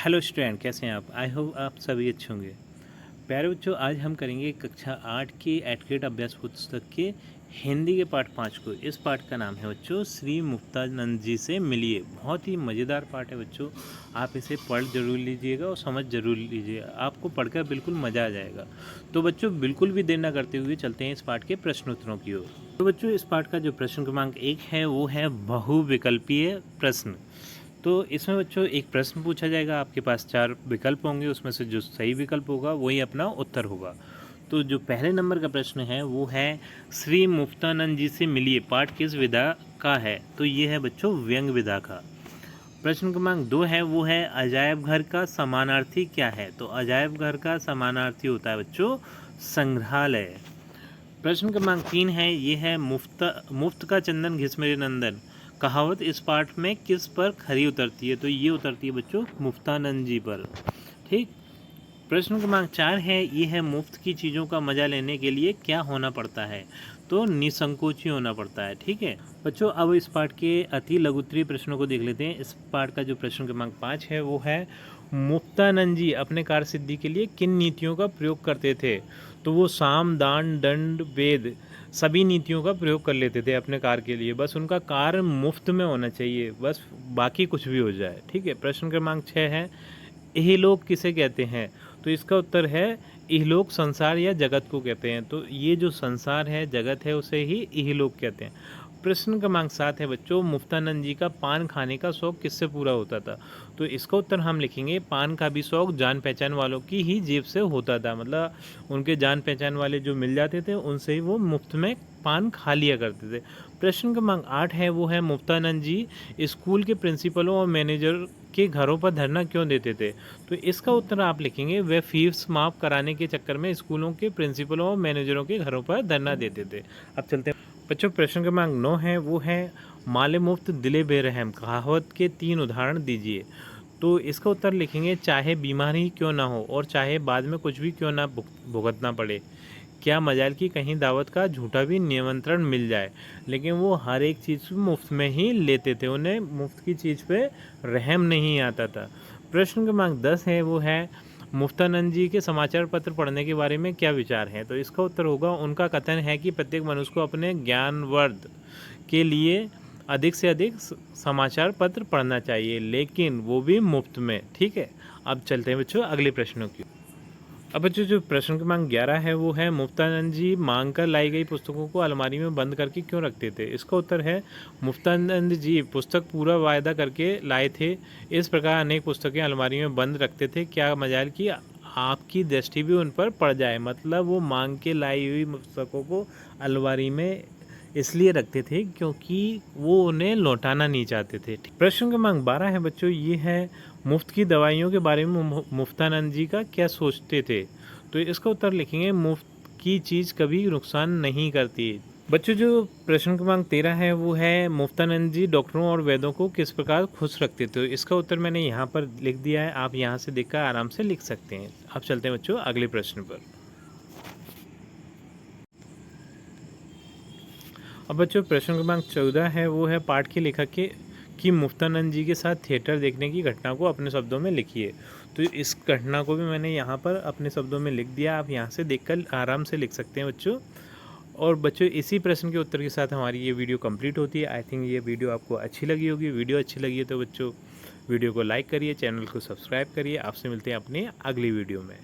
Hello student, कैसे हैं आप? आई होप आप सभी अच्छे होंगे। प्यारे बच्चों, आज हम करेंगे कक्षा 8 की एटकेट अभ्यास पुस्तक के हिंदी के पाठ 5 को। इस पाठ का नाम है बच्चों श्री मुक्तानंद जी से मिलिए। बहुत ही मज़ेदार पाठ है बच्चों, आप इसे पढ़ जरूर लीजिएगा और समझ जरूर लीजिएगा। आपको पढ़कर बिल्कुल मज़ा आ जाएगा। तो बच्चों, बिल्कुल भी देर ना करते हुए चलते हैं इस पाठ के प्रश्नोत्तरों की ओर। तो बच्चों, इस पाठ का जो प्रश्न क्रमांक 1 है वो है बहुविकल्पीय प्रश्न। तो इसमें बच्चों एक प्रश्न पूछा जाएगा, आपके पास 4 विकल्प होंगे, उसमें से जो सही विकल्प होगा वही अपना उत्तर होगा। तो जो पहले नंबर का प्रश्न है वो है श्री मुक्तानंद जी से मिलिए, पाठ किस विधा का है? तो ये है बच्चों व्यंग विधा का। प्रश्न क्रमांक 2 है वो है अजायब घर का समानार्थी क्या है? तो अजायब घर का समानार्थी होता है बच्चों संग्रहालय। प्रश्न क्रमांक 3 है ये है मुफ्त का चंदन घिस मेरे नंदन, कहावत इस पाठ में किस पर खरी उतरती है? तो ये उतरती है बच्चों मुफ्तानंद जी पर। ठीक। प्रश्न क्रमांक 4 है ये है मुफ्त की चीज़ों का मजा लेने के लिए क्या होना पड़ता है? तो निसंकोची होना पड़ता है। ठीक है बच्चों, अब इस पाठ के अति लघुत्तरीय प्रश्नों को देख लेते हैं। इस पाठ का जो प्रश्न क्रमांक 5 है वो है मुक्तानंद जी अपने कार्य सिद्धि के लिए किन नीतियों का प्रयोग करते थे? तो वो साम दान दंड वेद सभी नीतियों का प्रयोग कर लेते थे अपने कार्य के लिए। बस उनका कार्य मुफ्त में होना चाहिए, बस बाकी कुछ भी हो जाए। ठीक है। प्रश्न क्रमांक 6 है इहलोक किसे कहते हैं? तो इसका उत्तर है इहलोक संसार या जगत को कहते हैं। तो ये जो संसार है, जगत है, उसे ही इहलोक कहते हैं। प्रश्न क्रमांक 7 है बच्चों मुफ्तानंद जी का पान खाने का शौक किससे पूरा होता था? तो इसका उत्तर हम लिखेंगे पान का भी शौक जान पहचान वालों की ही जेब से होता था। मतलब उनके जान पहचान वाले जो मिल जाते थे उनसे ही वो मुफ्त में पान खा लिया करते थे। प्रश्न क्रमांक 8 है वो है मुफ्तानंद जी स्कूल के प्रिंसिपलों और मैनेजर के घरों पर धरना क्यों देते थे? तो इसका उत्तर आप लिखेंगे वे फीस माफ कराने के चक्कर में स्कूलों के प्रिंसिपलों और मैनेजरों के घरों पर धरना देते थे। अब चलते हैं बच्चों, प्रश्न क्रमांक 9 है वो है माले मुफ्त दिले बेरहम, कहावत के 3 उदाहरण दीजिए। तो इसका उत्तर लिखेंगे चाहे बीमारी क्यों ना हो और चाहे बाद में कुछ भी क्यों ना भुगतना पड़े, क्या मजाल की कहीं दावत का झूठा भी निमंत्रण मिल जाए। लेकिन वो हर एक चीज़ मुफ्त में ही लेते थे, उन्हें मुफ्त की चीज़ पे रहम नहीं आता था। प्रश्न क्रमांक 10 है वो है मुफ्तानंद जी के समाचार पत्र पढ़ने के बारे में क्या विचार है? तो इसका उत्तर होगा उनका कथन है कि प्रत्येक मनुष्य को अपने ज्ञानवर्ध के लिए अधिक से अधिक समाचार पत्र पढ़ना चाहिए, लेकिन वो भी मुफ्त में। ठीक है। अब चलते हैं बच्चों अगले प्रश्नों की। अब बच्चों जो प्रश्न क्रमांक 11 है वो है मुफ्तानंद जी मांग कर लाई गई पुस्तकों को अलमारी में बंद करके क्यों रखते थे? इसका उत्तर है मुफ्तानंद जी पुस्तक पूरा वायदा करके लाए थे, इस प्रकार अनेक पुस्तकें अलमारी में बंद रखते थे, क्या मजाल कि आपकी दृष्टि भी उन पर पड़ जाए। मतलब वो मांग के लाई हुई पुस्तकों को अलमारी में इसलिए रखते थे क्योंकि वो उन्हें लौटाना नहीं चाहते थे। प्रश्न क्रमांक 12 है बच्चों ये है मुफ्त की दवाइयों के बारे में मुफ्तानंद जी का क्या सोचते थे? तो इसका उत्तर लिखेंगे मुफ्त की चीज़ कभी नुकसान नहीं करती। बच्चों जो प्रश्न क्रमांक 13 है वो है मुफ्तानंद जी डॉक्टरों और वैद्यों को किस प्रकार खुश रखते थे? इसका उत्तर मैंने यहाँ पर लिख दिया है, आप यहाँ से देखकर आराम से लिख सकते हैं। अब चलते हैं बच्चों अगले प्रश्न पर। अब बच्चों प्रश्न क्रमांक 14 है वो है पाठ के लेखक के कि मुफ्तानंद जी के साथ थिएटर देखने की घटना को अपने शब्दों में लिखिए। तो इस घटना को भी मैंने यहाँ पर अपने शब्दों में लिख दिया, आप यहाँ से देखकर आराम से लिख सकते हैं बच्चों। और बच्चों इसी प्रश्न के उत्तर के साथ हमारी ये वीडियो कंप्लीट होती है। आई थिंक ये वीडियो आपको अच्छी लगी होगी। वीडियो अच्छी लगी है तो बच्चों वीडियो को लाइक करिए, चैनल को सब्सक्राइब करिए। आपसे मिलते हैं अपनी अगली वीडियो में।